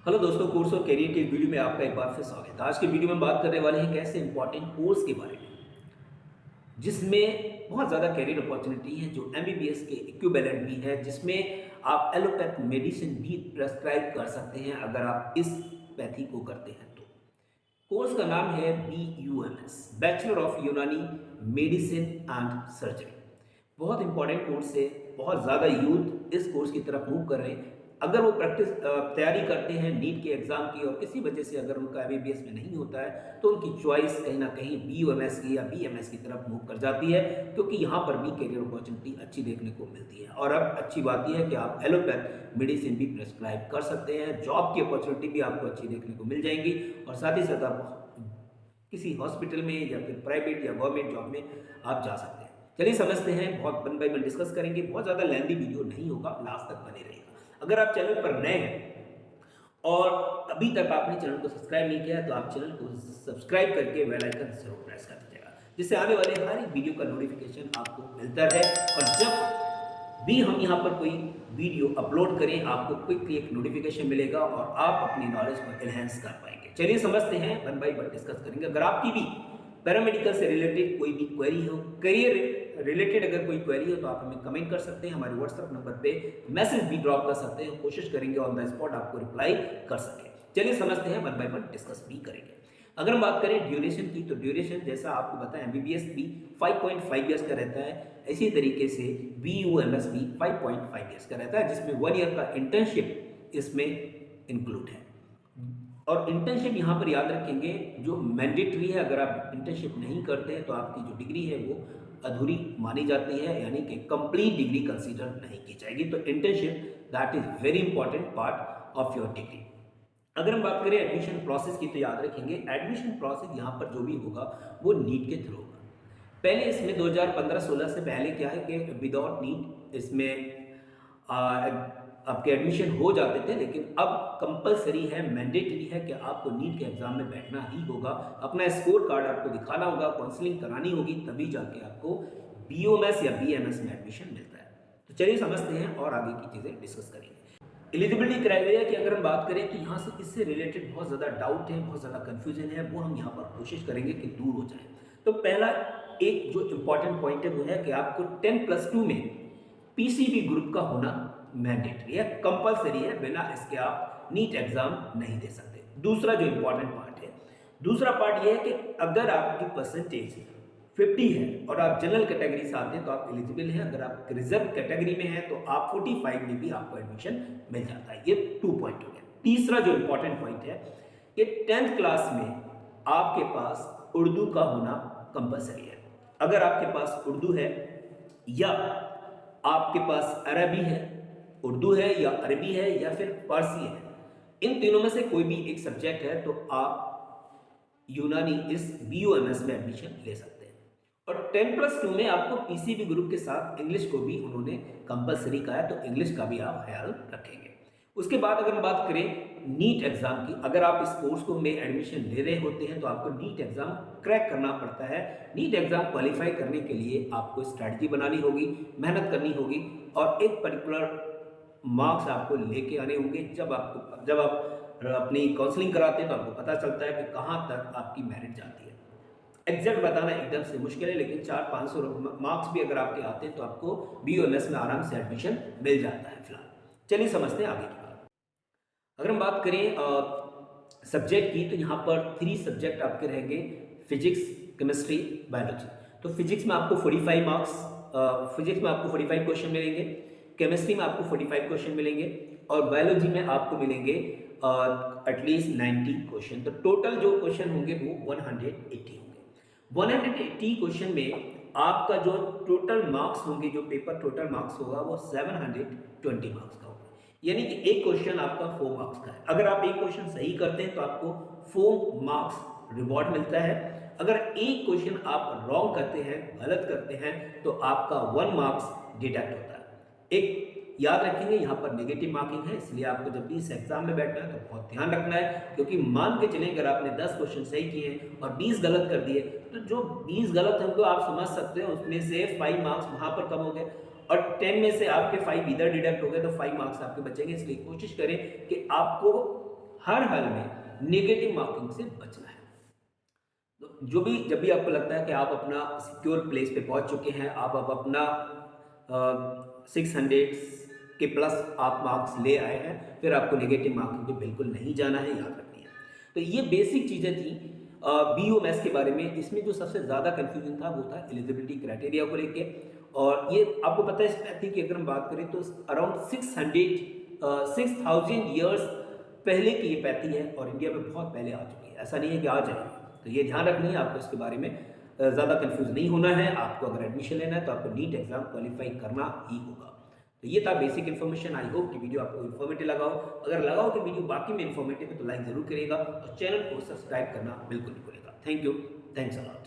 Hello दोस्तों, course और career के वीडियो में आपका एक बार फिर स्वागत है। आज के वीडियो में बात करने वाले हैं कैसे इंपॉर्टेंट कोर्स के बारे में जिसमें बहुत ज़्यादा करियर अपॉर्चुनिटी है, जो एमबीबीएस के इक्विवेलेंट भी है, जिसमें आप एलोपैथ मेडिसिन भी प्रेस्क्राइब कर सकते हैं अगर आप इस पैथी को करते हैं तो। कोर्स का नाम है BUMS, बैचलर ऑफ यूनानी मेडिसिन एंड सर्जरी। बहुत इंपॉर्टेंट कोर्स है, बहुत ज़्यादा यूथ इस कोर्स की तरफ मूव कर रहे हैं। अगर वो तैयारी करते हैं नीट के एग्ज़ाम की और किसी वजह से अगर उनका एमबीबीएस में नहीं होता है तो उनकी चॉइस कहीं ना कहीं BUMS की या BMS की तरफ मूव कर जाती है, क्योंकि यहाँ पर भी करियर अपॉर्चुनिटी अच्छी देखने को मिलती है। और अब अच्छी बात यह है कि आप एलोपैथ मेडिसिन भी प्रेस्क्राइब कर सकते हैं, जॉब की अपॉर्चुनिटी भी आपको अच्छी देखने को मिल जाएंगी और साथ ही साथ आप किसी हॉस्पिटल में या फिर प्राइवेट या गवर्नमेंट जॉब में आप जा सकते हैं। चलिए समझते हैं, बहुत वन बाय वन डिस्कस करेंगे, बहुत ज़्यादा लेंथी वीडियो नहीं होगा, लास्ट तक बने रहेगा। अगर आप चैनल पर नए हैं और अभी तक आपने चैनल को सब्सक्राइब नहीं किया है तो आप चैनल को सब्सक्राइब करके बेल आइकन जरूर प्रेस कर दीजिएगा, जिससे आने वाले हर एक वीडियो का नोटिफिकेशन आपको मिलता रहे और जब भी हम यहाँ पर कोई वीडियो अपलोड करें आपको क्विकली एक नोटिफिकेशन मिलेगा और आप अपनी नॉलेज को एनहेंस कर पाएंगे। चलिए समझते हैं, वन बाय वन डिस्कस करेंगे। अगर आपकी भी पैरामेडिकल से रिलेटेड कोई भी क्वेरी हो, करियर रिलेटेड अगर कोई क्वेरी हो तो आप हमें कमेंट कर सकते हैं, हमारे व्हाट्सएप नंबर पे मैसेज भी ड्रॉप कर सकते हैं। कोशिश करेंगे ऑन द स्पॉट आपको रिप्लाई कर सके। चलिए समझते हैं, वन बाय वन डिस्कस भी करेंगे। अगर हम बात करें ड्यूरेशन की तो ड्यूरेशन जैसा आपको पता है एमबीबीएस भी 5.5 ईयर्स का रहता है, इसी तरीके से BUMS भी 5.5 ईयर्स का रहता है, जिसमें 1 ईयर का इंटर्नशिप इसमें इंक्लूड है। और इंटर्नशिप यहाँ पर याद रखेंगे जो मैंडेटरी है, अगर आप इंटर्नशिप नहीं करते हैं तो आपकी जो डिग्री है वो अधूरी मानी जाती है, यानी कि कंप्लीट डिग्री कंसीडर नहीं की जाएगी। तो internship that is very important part of your degree. अगर हम बात करें एडमिशन प्रोसेस की तो याद रखेंगे एडमिशन प्रोसेस यहाँ पर जो भी होगा वो नीट के थ्रू होगा। पहले इसमें 2015-16 से पहले क्या है कि विदाउट नीट इसमें आपके एडमिशन हो जाते थे, लेकिन अब कंपलसरी है, मैंडेटरी है कि आपको नीट के एग्जाम में बैठना ही होगा, अपना स्कोर कार्ड आपको दिखाना होगा, काउंसलिंग करानी होगी, तभी जाके आपको BUMS या BMS में एडमिशन मिलता है। तो चलिए समझते हैं और आगे की चीज़ें डिस्कस करेंगे। एलिजिबिलिटी क्राइटेरिया की अगर हम बात करें तो यहाँ से इससे रिलेटेड बहुत ज़्यादा डाउट है, बहुत ज़्यादा कन्फ्यूजन है, वो हम यहाँ पर कोशिश करेंगे कि दूर हो जाए। तो पहला एक जो इम्पॉर्टेंट पॉइंट है वो है कि आपको 10+2 में PCB ग्रुप का होना मैंडेटरी है, कंपलसरी है, बिना इसके आप नीट एग्जाम नहीं दे सकते। दूसरा जो इंपॉर्टेंट पार्ट है, दूसरा पार्ट यह है कि अगर आपकी परसेंटेज 50 है और आप जनरल कैटेगरी से आते हैं तो आप एलिजिबल हैं, अगर आप रिजर्व कैटेगरी में हैं तो आप 45 में भी आपको एडमिशन मिल जाता है। ये 2 पॉइंट हो गया। तीसरा जो इंपॉर्टेंट पॉइंट है कि 10th क्लास में आपके पास उर्दू का होना कंपलसरी है। अगर आपके पास उर्दू है या आपके पास अरबी है, उर्दू है या अरबी है या फिर फारसी है, इन तीनों में से कोई भी एक सब्जेक्ट है तो आप यूनानी इस BUMS में एडमिशन ले सकते हैं। और 10+2 में आपको PCB ग्रुप के साथ इंग्लिश को भी उन्होंने कंपलसरी कहा है, तो इंग्लिश का भी आप ख्याल रखेंगे। उसके बाद अगर हम बात करें नीट एग्जाम की, अगर आप इस कोर्स को में एडमिशन ले रहे होते हैं तो आपको नीट एग्जाम क्रैक करना पड़ता है। नीट एग्जाम क्वालिफाई करने के लिए आपको स्ट्रैटेजी बनानी होगी, मेहनत करनी होगी और एक पर्टिकुलर मार्क्स आपको लेके आने होंगे। जब आप अपनी काउंसलिंग कराते हैं तो आपको पता चलता है कि कहाँ तक आपकी मेरिट जाती है। एग्जैक्ट बताना एकदम से मुश्किल है, लेकिन 400-500 मार्क्स भी अगर आपके आते हैं तो आपको BUMS में आराम से एडमिशन मिल जाता है। फिलहाल चलिए समझते हैं आगे की बात। अगर हम बात करें सब्जेक्ट की तो यहाँ पर 3 सब्जेक्ट आपके रहेंगे, फिजिक्स, केमिस्ट्री, बायोलॉजी। तो फिजिक्स में आपको 45 मार्क्स, फिजिक्स में आपको 45 क्वेश्चन मिलेंगे, केमिस्ट्री में आपको 45 क्वेश्चन मिलेंगे और बायोलॉजी में आपको मिलेंगे एटलीस्ट 90 क्वेश्चन। तो टोटल जो क्वेश्चन होंगे वो 180 होंगे। 180 क्वेश्चन में आपका जो टोटल मार्क्स होंगे, जो पेपर टोटल मार्क्स होगा वो 720 मार्क्स का होगा, यानी कि एक क्वेश्चन आपका 4 मार्क्स का है। अगर आप एक क्वेश्चन सही करते हैं तो आपको 4 मार्क्स रिवॉर्ड मिलता है। अगर एक क्वेश्चन आप रॉन्ग करते हैं, गलत करते हैं, तो आपका 1 मार्क्स डिडक्ट होता है। एक याद रखेंगे यहाँ पर नेगेटिव मार्किंग है, इसलिए आपको जब भी इस एग्जाम में बैठना है तो बहुत ध्यान रखना है, क्योंकि मान के चलें अगर आपने 10 क्वेश्चन सही किए और 20 गलत कर दिए तो जो 20 गलत है उनको आप समझ सकते हो उसमें से 5 मार्क्स वहां पर कम हो गए और 10 में से आपके 5 इधर डिडक्ट हो गए तो 5 मार्क्स आपके बचेंगे। इसलिए कोशिश करें कि आपको हर हाल में नेगेटिव मार्किंग से बचना है। तो जब भी आपको लगता है कि आप अपना सिक्योर प्लेस पे पहुंच चुके हैं, आप अब अपना 600 के प्लस आप मार्क्स ले आए हैं, फिर आपको नेगेटिव मार्किंग पे बिल्कुल नहीं जाना है, याद रखनी है। तो ये बेसिक चीज़ें थी BOMS के बारे में। इसमें जो सबसे ज़्यादा कन्फ्यूजन था वो था एलिजिबिलिटी क्राइटेरिया को लेके। और ये आपको पता है इस पैथी की अगर हम बात करें तो अराउंड 6000 ईयर्स पहले की ये पैथी है और इंडिया में बहुत पहले आ चुकी है, ऐसा नहीं है कि आ जाएगी। तो ये ध्यान रखना है आपको, इसके बारे में ज़्यादा कंफ्यूज नहीं होना है। आपको अगर एडमिशन लेना है तो आपको नीट एग्जाम क्वालिफाई करना ही होगा। तो ये था बेसिक इन्फॉर्मेशन। आई होप कि वीडियो आपको इन्फॉर्मेटिव लगा हो। अगर लगा हो कि वीडियो बाकी में इन्फॉर्मेटिव है तो लाइक जरूर करिएगा और चैनल को सब्सक्राइब करना बिल्कुल नहीं भूलिएगा। Thank you, thanks a lot.